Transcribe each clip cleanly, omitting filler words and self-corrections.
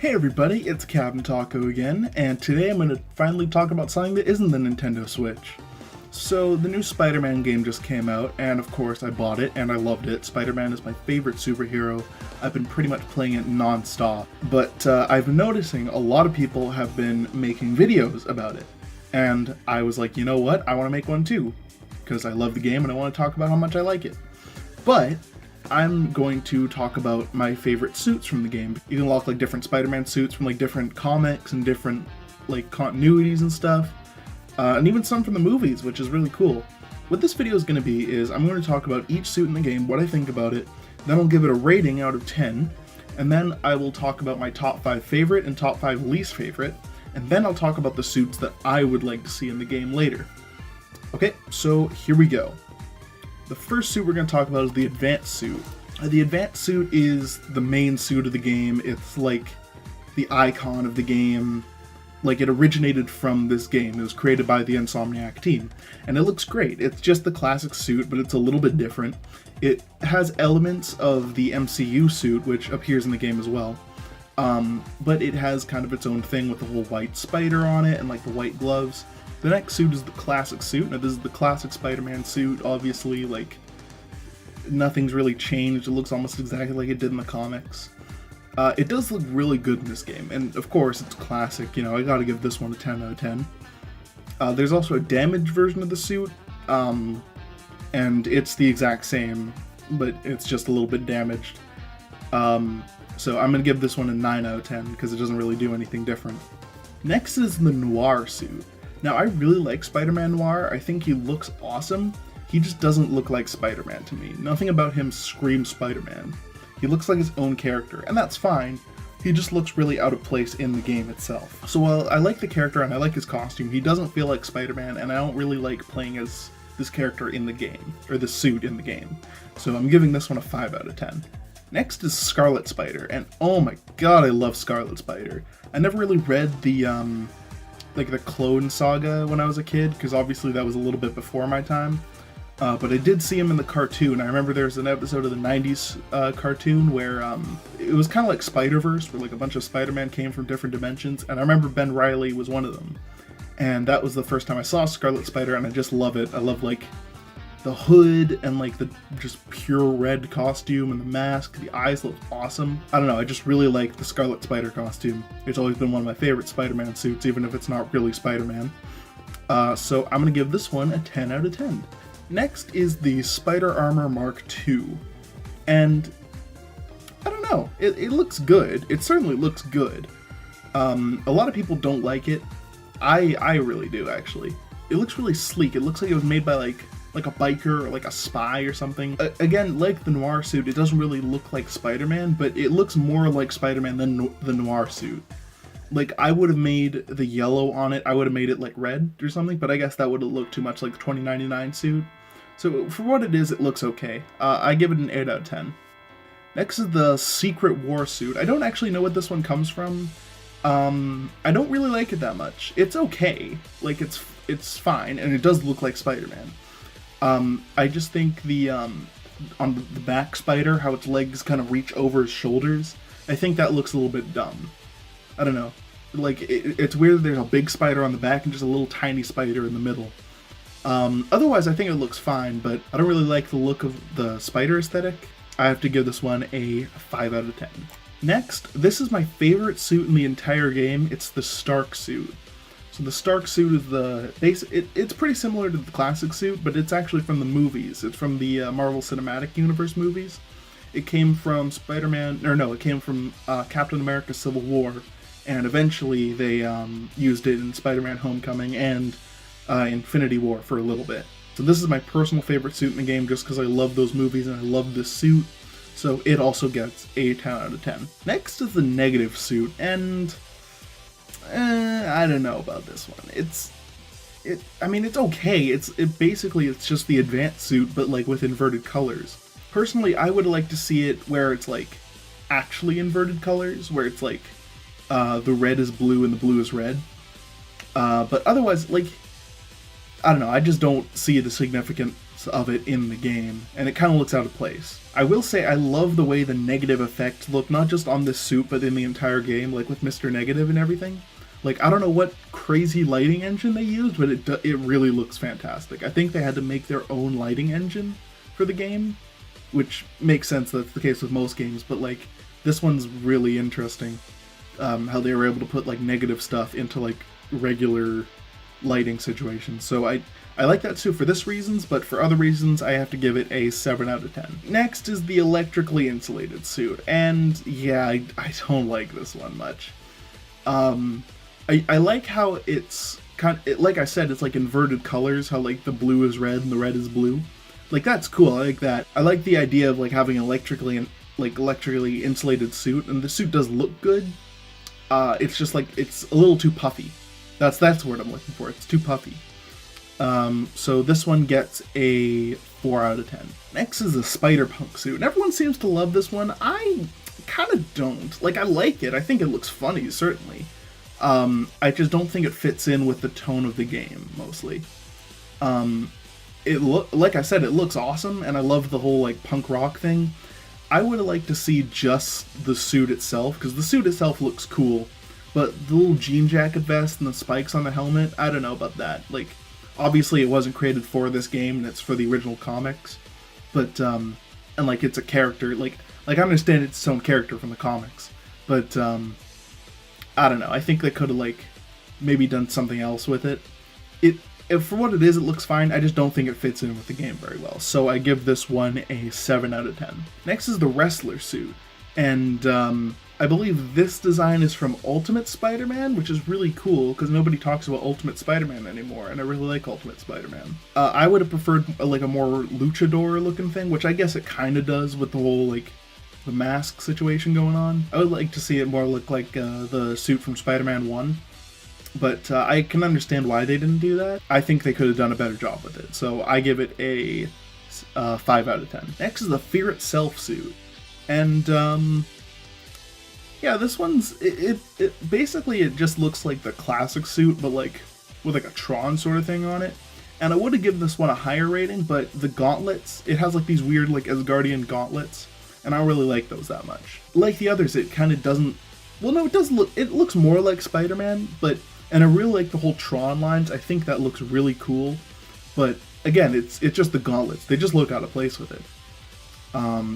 Hey everybody, it's Captain Taco again, and today I'm going to finally talk about something that isn't the Nintendo Switch. So, the new Spider-Man game just came out, and of course I bought it, and I loved it. Spider-Man is my favorite superhero. I've been pretty much playing it non-stop. But I've been noticing a lot of people have been making videos about it. And I was like, you know what, I want to make one too. Because I love the game and I want to talk about how much I like it. But I'm going to talk about my favorite suits from the game. You can unlock like different Spider-Man suits from like different comics and different like continuities and stuff. And even some from the movies, which is really cool. What this video is going to be is I'm going to talk about each suit in the game, what I think about it, then I'll give it a rating out of 10, and then I will talk about my top 5 favorite and top 5 least favorite, and then I'll talk about the suits that I would like to see in the game later. Okay, so here we go. The first suit we're going to talk about is the Advanced Suit. The Advanced Suit is the main suit of the game. It's like the icon of the game. Like, it originated from this game. It was created by the Insomniac team. And it looks great. It's just the classic suit, but it's a little bit different. It has elements of the MCU suit, which appears in the game as well. But it has kind of its own thing with the whole white spider on it and like the white gloves. The next suit is the classic suit. Now this is the classic Spider-Man suit, obviously, like, nothing's really changed. It looks almost exactly like it did in the comics. It does look really good in this game, and of course it's classic, you know, I gotta give this one a 10 out of 10. There's also a damaged version of the suit, and it's the exact same, but it's just a little bit damaged. So I'm gonna give this one a 9 out of 10, because it doesn't really do anything different. Next is the Noir suit. Now, I really like Spider-Man Noir. I think he looks awesome. He just doesn't look like Spider-Man to me. Nothing about him screams Spider-Man. He looks like his own character, and that's fine. He just looks really out of place in the game itself. So while I like the character and I like his costume, he doesn't feel like Spider-Man, and I don't really like playing as this character in the game, or the suit in the game. So I'm giving this one a 5 out of 10. Next is Scarlet Spider, and oh my god, I love Scarlet Spider. I never really read the Clone Saga when I was a kid, because obviously that was a little bit before my time. But I did see him in the cartoon. I remember there was an episode of the 90s cartoon where it was kind of like Spider-Verse, where like a bunch of Spider-Man came from different dimensions, and I remember Ben Reilly was one of them. And that was the first time I saw Scarlet Spider, and I just love it. I love like the hood and like the just pure red costume and the mask. The eyes look awesome. I don't know, I just really like the Scarlet Spider costume. It's always been one of my favorite Spider-Man suits, even if it's not really Spider-Man. So I'm gonna give this one a 10 out of 10. Next is the Spider Armor Mark II. And I don't know, it looks good. It certainly looks good. A lot of people don't like it. I really do, actually. It looks really sleek. It looks like it was made by like a biker or like a spy or something. Again, like the Noir suit, it doesn't really look like Spider-Man, but it looks more like Spider-Man than the Noir suit. Like, I would have made the yellow on it, I would have made it like red or something, but I guess that would have looked too much like the 2099 suit. So for what it is, it looks okay. I give it an 8 out of 10. Next is the Secret War suit. I don't actually know what this one comes from. I don't really like it that much. It's okay. Like, it's fine, and it does look like Spider-Man. I just think on the back spider, how its legs kind of reach over his shoulders, I think that looks a little bit dumb. I don't know. Like, it's weird that there's a big spider on the back and just a little tiny spider in the middle. Otherwise, I think it looks fine, but I don't really like the look of the spider aesthetic. I have to give this one a 5 out of 10. Next, this is my favorite suit in the entire game. It's the Stark suit. So the Stark suit is the base. It's pretty similar to the classic suit, but it's actually from the movies. It's from the Marvel Cinematic Universe movies. It came from it came from Captain America: Civil War, and eventually they used it in Spider-Man: Homecoming and Infinity War for a little bit. So this is my personal favorite suit in the game, just because I love those movies and I love this suit. So it also gets a 10 out of 10. Next is the Negative suit, and I don't know about this one. I mean, it's okay. It's just the Advanced suit, but like with inverted colors. Personally, I would like to see it where it's like actually inverted colors, where it's like the red is blue and the blue is red. But otherwise, like, I don't know. I just don't see the significance shots of it in the game, and it kind of looks out of place. I will say I love the way the negative effects look, not just on this suit, but in the entire game, like with Mr. Negative and everything. Like, I don't know what crazy lighting engine they used, but it really looks fantastic. I think they had to make their own lighting engine for the game, which makes sense, that's the case with most games, but like, this one's really interesting. How they were able to put like negative stuff into like regular lighting situations. So I like that suit for this reasons, but for other reasons I have to give it a 7 out of 10. Next is the electrically insulated suit, and yeah, I don't like this one much. I like how it's like I said, it's like inverted colors, how like the blue is red and the red is blue. Like, that's cool, I like that. I like the idea of like having electrically insulated suit, and the suit does look good. It's just like, it's a little too puffy. That's the word I'm looking for, it's too puffy. So this one gets a 4 out of 10. Next is the Spider-Punk suit, and everyone seems to love this one. I kind of don't. Like, I like it, I think it looks funny, certainly. I just don't think it fits in with the tone of the game, mostly. Like I said, it looks awesome, and I love the whole like punk rock thing. I would have liked to see just the suit itself, because the suit itself looks cool, but the little jean jacket vest and the spikes on the helmet, I don't know about that. Like, obviously it wasn't created for this game, and it's for the original comics, but, and like, it's a character, like I understand it's its own character from the comics, but, I don't know, I think they could have, like, maybe done something else with it. For what it is, it looks fine, I just don't think it fits in with the game very well, so I give this one a 7 out of 10. Next is the Wrestler suit, and I believe this design is from Ultimate Spider-Man, which is really cool, because nobody talks about Ultimate Spider-Man anymore, and I really like Ultimate Spider-Man. I would have preferred like a more luchador looking thing, which I guess it kind of does with the whole, like, the mask situation going on. I would like to see it more look like the suit from Spider-Man 1. But I can understand why they didn't do that. I think they could have done a better job with it. So I give it a 5 out of 10. Next is the Fear Itself suit. And yeah, this one's, it basically it just looks like the classic suit, but like with like a Tron sort of thing on it. And I would have given this one a higher rating, but the gauntlets, it has like these weird like Asgardian gauntlets, and I don't really like those that much. Like the others, it kind of doesn't, well no, it does look, it looks more like Spider-Man, but, and I really like the whole Tron lines, I think that looks really cool, but again, it's just the gauntlets, they just look out of place with it.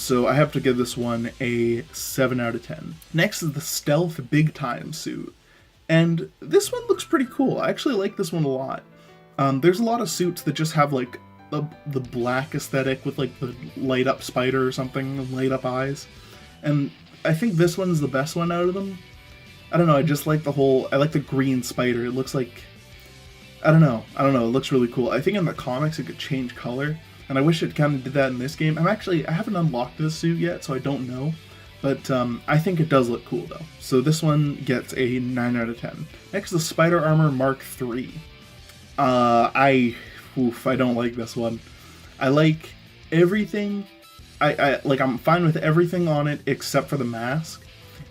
So I have to give this one a 7 out of 10. Next is the Stealth Big Time suit, and this one looks pretty cool. I actually like this one a lot. There's a lot of suits that just have like the black aesthetic with like the light up spider or something, light up eyes, and I think this one's the best one out of them. I don't know, I just like I like the green spider. It looks like, I don't know, it looks really cool. I think in the comics it could change color, and I wish it kind of did that in this game. I haven't unlocked this suit yet, so I don't know, but I think it does look cool though. So this one gets a 9 out of 10. Next is the Spider Armor Mark III. I don't like this one. I like everything. I'm fine with everything on it except for the mask.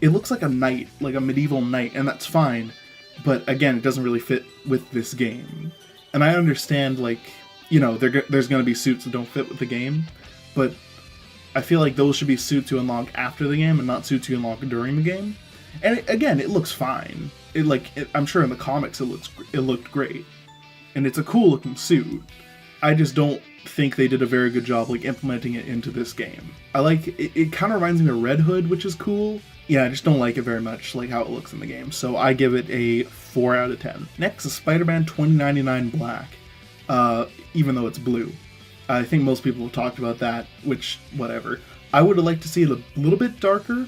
It looks like a knight, like a medieval knight, and that's fine. But again, it doesn't really fit with this game. And I understand, like, you know, there's going to be suits that don't fit with the game, but I feel like those should be suits you unlock after the game and not suits you unlock during the game. And again, it looks fine. I'm sure in the comics it looked great. And it's a cool looking suit. I just don't think they did a very good job like implementing it into this game. I like it kind of reminds me of Red Hood, which is cool. Yeah, I just don't like it very much, like how it looks in the game. So I give it a 4 out of 10. Next is Spider-Man 2099 Black. Even though it's blue. I think most people have talked about that, which, whatever. I would have liked to see it a little bit darker,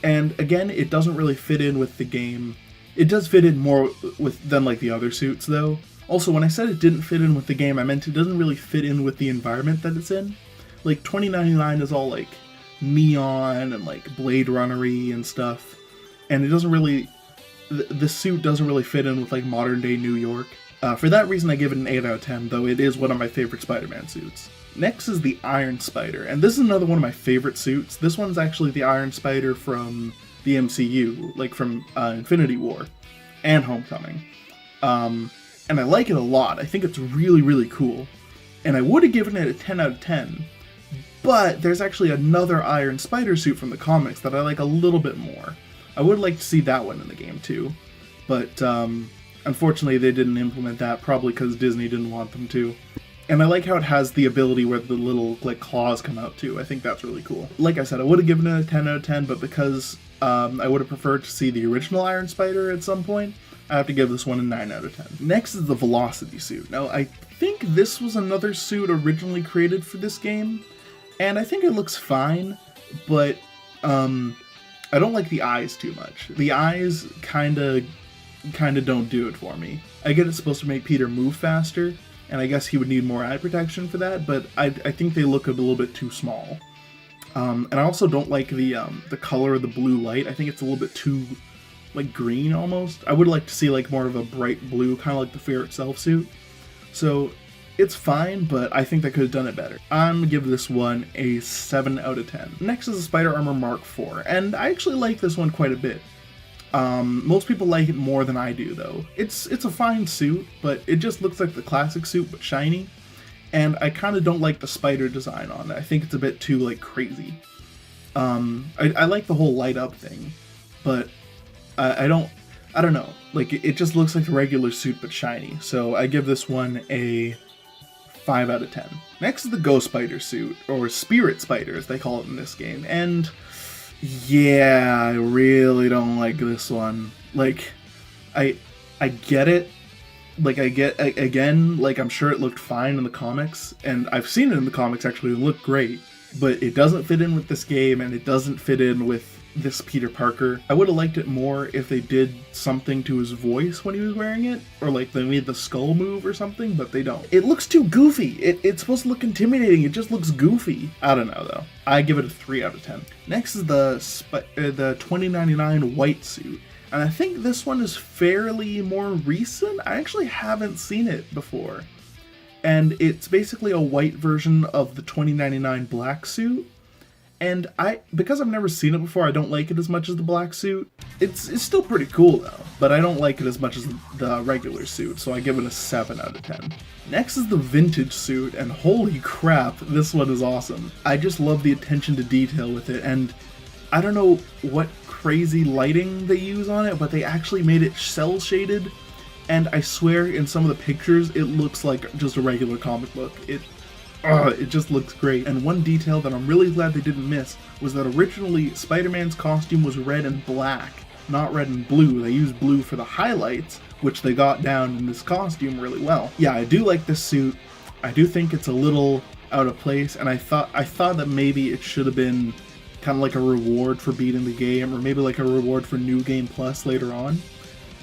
and again, it doesn't really fit in with the game. It does fit in more than like the other suits, though. Also, when I said it didn't fit in with the game, I meant it doesn't really fit in with the environment that it's in. Like, 2099 is all, like, neon and, like, Blade Runner-y and stuff, and it doesn't really... The suit doesn't really fit in with, like, modern-day New York. For that reason, I give it an 8 out of 10, though it is one of my favorite Spider-Man suits. Next is the Iron Spider, and this is another one of my favorite suits. This one's actually the Iron Spider from the MCU, like from Infinity War and Homecoming. And I like it a lot. I think it's really, really cool. and I would have given it a 10 out of 10, but there's actually another Iron Spider suit from the comics that I like a little bit more. I would like to see that one in the game too, but unfortunately they didn't implement that, probably because Disney didn't want them to. And I like how it has the ability where the little like claws come out too. I think that's really cool. Like I said, I would have given it a 10 out of 10, but because I would have preferred to see the original Iron Spider at some point, I have to give this one a 9 out of 10. Next is the Velocity suit. Now, I think this was another suit originally created for this game, and I think it looks fine, but I don't like the eyes too much. The eyes kinda don't do it for me. I get it's supposed to make Peter move faster, and I guess he would need more eye protection for that, but I think they look a little bit too small. And I also don't like the color of the blue light. I think it's a little bit too, like, green almost. I would like to see, like, more of a bright blue, kind of like the Fear Itself suit. So, it's fine, but I think they could have done it better. I'm gonna give this one a 7 out of 10. Next is the Spider Armor Mark IV, and I actually like this one quite a bit. Most people like it more than I do, though. It's a fine suit, but it just looks like the classic suit, but shiny. And I kind of don't like the spider design on it. I think it's a bit too, like, crazy. I like the whole light up thing, but I don't know. Like, it just looks like the regular suit, but shiny. So I give this one a 5 out of 10. Next is the Ghost Spider suit, or Spirit Spider as they call it in this game. And yeah, I really don't like this one. Like, I get it. Like, again, like, I'm sure it looked fine in the comics, and I've seen it in the comics actually, it looked great, but it doesn't fit in with this game, and it doesn't fit in with this Peter Parker. I would have liked it more if they did something to his voice when he was wearing it, or like they made the skull move or something, but they don't. It looks too goofy. It's supposed to look intimidating, it just looks goofy. I don't know though. I give it a 3 out of 10. Next is the 2099 white suit, and I think this one is fairly more recent. I actually haven't seen it before. And it's basically a white version of the 2099 black suit. And because I've never seen it before, I don't like it as much as the black suit. It's still pretty cool though, but I don't like it as much as the regular suit, so I give it a 7 out of 10. Next is the vintage suit, and holy crap, this one is awesome. I just love the attention to detail with it, and I don't know what crazy lighting they use on it, but they actually made it cel shaded, and I swear in some of the pictures it looks like just a regular comic book. It just looks great. And one detail that I'm really glad they didn't miss was that originally Spider-Man's costume was red and black, not red and blue. They used blue for the highlights, which they got down in this costume really well. Yeah, I do like this suit. I do think it's a little out of place, and I thought that maybe it should have been kind of like a reward for beating the game, or maybe like a reward for New Game Plus later on.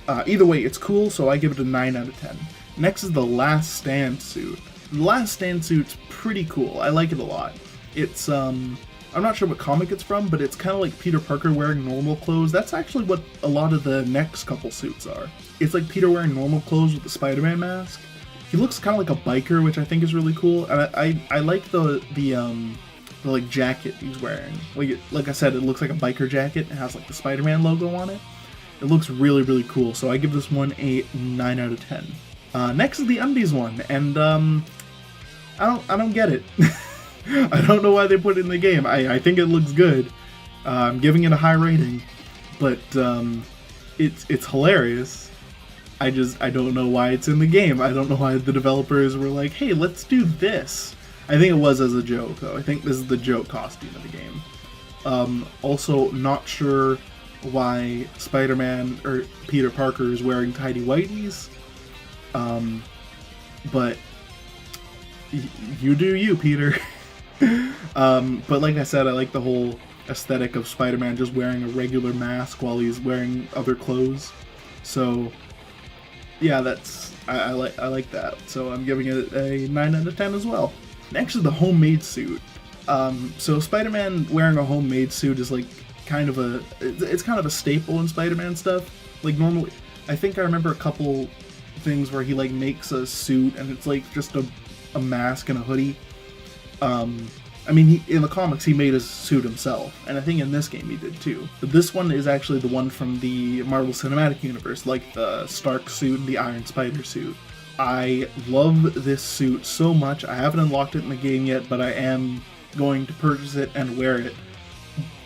Either way, it's cool, so I give it a 9 out of 10. Next is the Last Stand suit. The Last Stand suit's pretty cool. I like it a lot. It's, I'm not sure what comic it's from, but it's kind of like Peter Parker wearing normal clothes. That's actually what a lot of the next couple suits are. It's like Peter wearing normal clothes with the Spider-Man mask. He looks kind of like a biker, which I think is really cool. And I like the like jacket he's wearing. Like I said, it looks like a biker jacket. It has like the Spider-Man logo on it. It looks really, really cool. So I give this one a 9 out of 10. Next is the undies one, and I don't get it. I don't know why they put it in the game. I think it looks good. I'm giving it a high rating, but it's hilarious. I don't know why it's in the game. I don't know why the developers were like, hey, let's do this. I think it was as a joke, though. I think this is the joke costume of the game. Also, not sure why Spider-Man or Peter Parker is wearing tidy whities. But you do you, Peter. But like I said, I like the whole aesthetic of Spider-Man just wearing a regular mask while he's wearing other clothes. So yeah, I like that. So I'm giving it a 9 out of 10 as well. Next is the homemade suit. So Spider-Man wearing a homemade suit is like it's kind of a staple in Spider-Man stuff. Like normally, I think I remember a couple things where he like makes a suit and it's like just a mask and a hoodie. I mean, in the comics he made his suit himself, and I think in this game he did too. But this one is actually the one from the Marvel Cinematic Universe, like the Stark suit and the Iron Spider suit. I love this suit so much. I haven't unlocked it in the game yet, but I am going to purchase it and wear it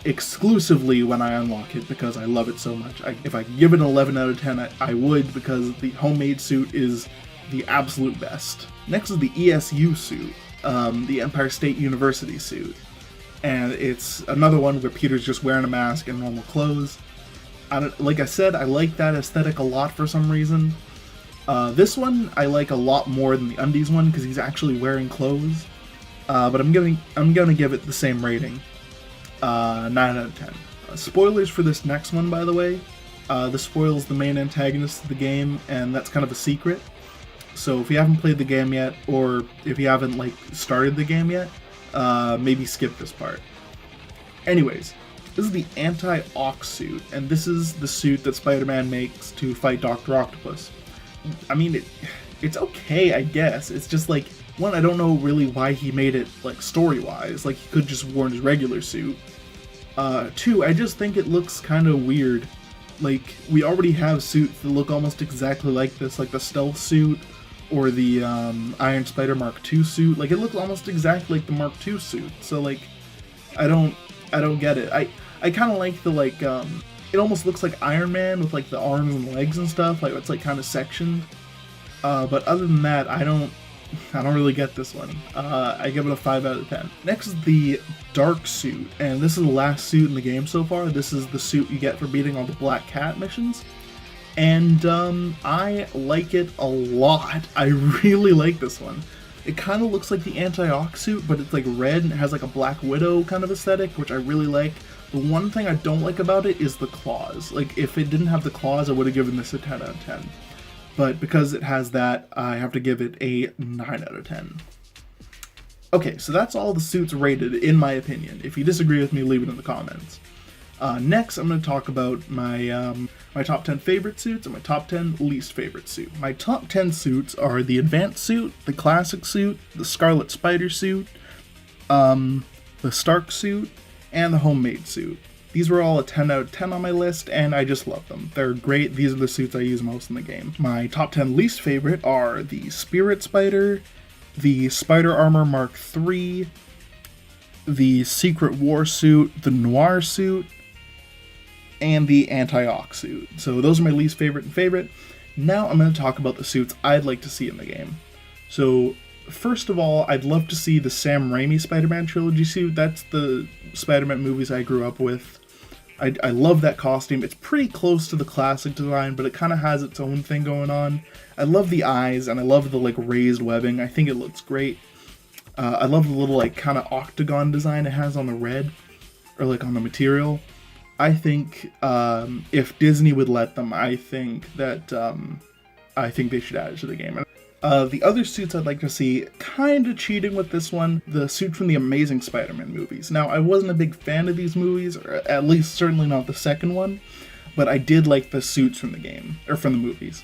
exclusively when I unlock it because I love it so much. If I give it an 11 out of 10, I would, because the homemade suit is the absolute best. Next is the ESU suit, the Empire State University suit. And it's another one where Peter's just wearing a mask and normal clothes. Like I said, I like that aesthetic a lot for some reason. This one I like a lot more than the Undies one because he's actually wearing clothes. But I'm gonna give it the same rating, 9 out of 10. Spoilers for this next one, by the way. This spoils the main antagonist of the game, and that's kind of a secret. So if you haven't played the game yet, or if you haven't started the game yet, maybe skip this part. Anyways, this is the Anti-Ox suit, and this is the suit that Spider-Man makes to fight Dr. Octopus. I mean, it's okay, I guess. It's just one, I don't know really why he made it story-wise. He could just worn his regular suit. Two, I just think it looks kind of weird. We already have suits that look almost exactly like this, like the stealth suit or the Iron Spider Mark II suit. It looks almost exactly like the Mark II suit. So I don't get it. I kind of like the it almost looks like Iron Man with the arms and legs and stuff. It's kind of sectioned. But other than that, I don't really get this one. I give it a 5 out of 10. Next is the Dark suit, and this is the last suit in the game so far. This is the suit you get for beating all the Black Cat missions. And I like it a lot. I really like this one. It kind of looks like the Anti-Ox suit, but it's red and it has a Black Widow kind of aesthetic, which I really like. The one thing I don't like about it is the claws. If it didn't have the claws, I would have given this a 10 out of 10. But because it has that, I have to give it a 9 out of 10. Okay, so that's all the suits rated, in my opinion. If you disagree with me, leave it in the comments. Next, I'm going to talk about my my top 10 favorite suits and my top 10 least favorite suit. My top 10 suits are the Advanced suit, the Classic suit, the Scarlet Spider suit, the Stark suit, and the Homemade suit. These were all a 10 out of 10 on my list, and I just love them. They're great. These are the suits I use most in the game. My top 10 least favorite are the Spirit Spider, the Spider Armor Mark III, the Secret War suit, the Noir suit, and the Anti-Ox suit. So those are my least favorite and favorite. Now I'm going to talk about the suits I'd like to see in the game. So first of all, I'd love to see the Sam Raimi Spider-Man Trilogy suit. That's the Spider-Man movies I grew up with. I love that costume. It's pretty close to the classic design, but it kind of has its own thing going on. I love the eyes, and I love the raised webbing. I think it looks great. I love the little kind of octagon design it has on the red, or on the material. I think if Disney would let them, I think they should add it to the game. The other suits I'd like to see, kind of cheating with this one, the suit from the Amazing Spider-Man movies. Now, I wasn't a big fan of these movies, or at least certainly not the second one, but I did like the suits from the game, or from the movies.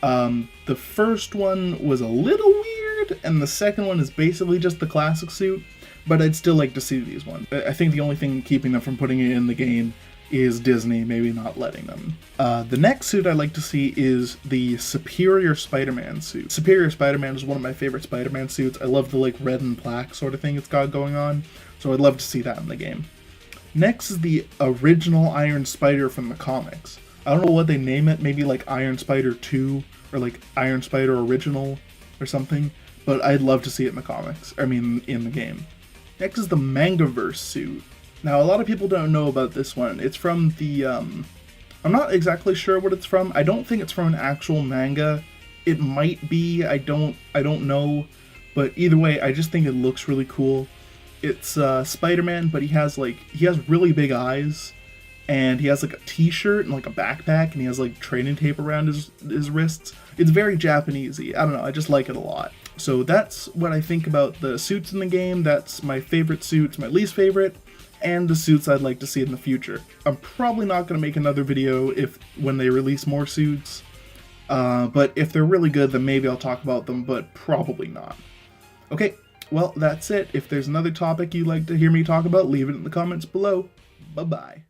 The first one was a little weird, and the second one is basically just the classic suit, but I'd still like to see these ones. I think the only thing keeping them from putting it in the game is Disney maybe not letting them. The next suit I'd like to see is the Superior Spider-Man suit. Superior Spider-Man is one of my favorite Spider-Man suits. I love the red and black sort of thing it's got going on, so I'd love to see that in the game. Next is the original Iron Spider from the comics. I don't know what they name it, maybe Iron Spider 2 or Iron Spider Original or something, but I'd love to see it in the comics, in the game. Next is the Mangaverse suit. Now, a lot of people don't know about this one. It's from the, I'm not exactly sure what it's from. I don't think it's from an actual manga. It might be, I don't know. But either way, I just think it looks really cool. It's Spider-Man, but he has really big eyes. And he has a t-shirt and a backpack, and he has training tape around his wrists. It's very Japanesey. I don't know, I just like it a lot. So that's what I think about the suits in the game. That's my favorite suits, my least favorite, and the suits I'd like to see in the future. I'm probably not going to make another video when they release more suits, but if they're really good, then maybe I'll talk about them, but probably not. Okay, well, that's it. If there's another topic you'd like to hear me talk about, leave it in the comments below. Bye-bye.